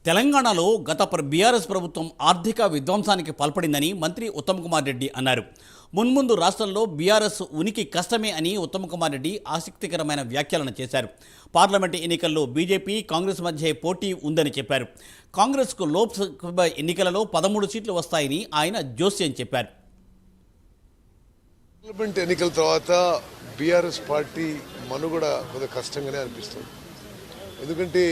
తెలంగాణలో గత బీఆర్ఎస్ ప్రభుత్వం ఆర్థిక విధ్వంసానికి పాల్పడిందని మంత్రి ఉత్తమ్ కుమార్ రెడ్డి అన్నారు. మున్ముందు రాష్ట్రంలో బీఆర్ఎస్ ఉనికి కష్టమే అని ఉత్తమ్ కుమార్ రెడ్డి ఆసక్తికరమైన వ్యాఖ్యలను చేశారు. పార్లమెంటు ఎన్నికల్లో బీజేపీ కాంగ్రెస్ మధ్య పోటీ ఉందని చెప్పారు. కాంగ్రెస్కు లోక్సభ ఎన్నికలలో 13 సీట్లు వస్తాయని ఆయన జోస్యం చెప్పారు. పార్లమెంట్ ఎన్నికల తర్వాత బీఆర్ఎస్ పార్టీ మనుగడ కొద్దిగా కష్టంగానే అనిపిస్తుంది. ఎందుకంటే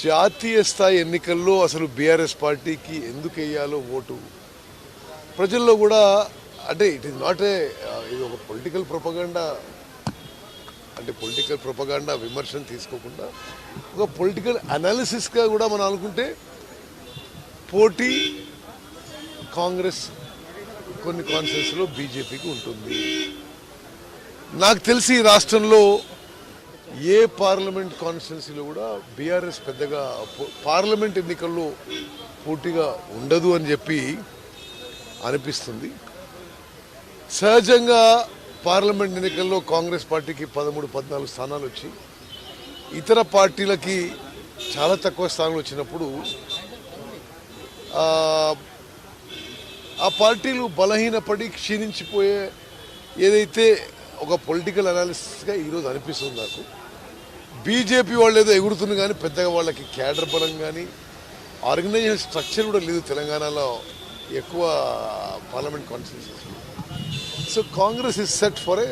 జాతీయ స్థాయి ఎన్నికల్లో అసలు బీఆర్ఎస్ పార్టీకి ఎందుకు వేయాలో ఓటు ప్రజల్లో కూడా, అంటే ఇట్ ఈస్ నాట్ ఇది ఒక పొలిటికల్ ప్రొపగాండా విమర్శను తీసుకోకుండా ఒక పొలిటికల్ అనాలిసిస్గా కూడా మనం అనుకుంటే పోటీ కాంగ్రెస్ కొన్ని కాన్స్టిట్యూన్సీలో బీజేపీకి ఉంటుంది. నాకు తెలిసి ఈ రాష్ట్రంలో ఏ పార్లమెంట్ కాన్స్టిట్యున్సీలో కూడా బీఆర్ఎస్ పెద్దగా పార్లమెంట్ ఎన్నికల్లో పోటీగా ఉండదు అని చెప్పి అనిపిస్తుంది. సహజంగా పార్లమెంట్ ఎన్నికల్లో కాంగ్రెస్ పార్టీకి 13-14 స్థానాలు వచ్చి ఇతర పార్టీలకి చాలా తక్కువ స్థానాలు వచ్చినప్పుడు ఆ పార్టీలు బలహీనపడి క్షీణించిపోయే ఏదైతే ఒక పొలిటికల్ అనాలిసిస్గా ఈరోజు అనిపిస్తుంది నాకు. బీజేపీ వాళ్ళు ఏదో ఎగురుతుంది కానీ పెద్దగా వాళ్ళకి క్యాడర్ బలం కానీ ఆర్గనైజేషన్ స్ట్రక్చర్ కూడా లేదు తెలంగాణలో ఎక్కువ parliament constituencies. So Congress is set for a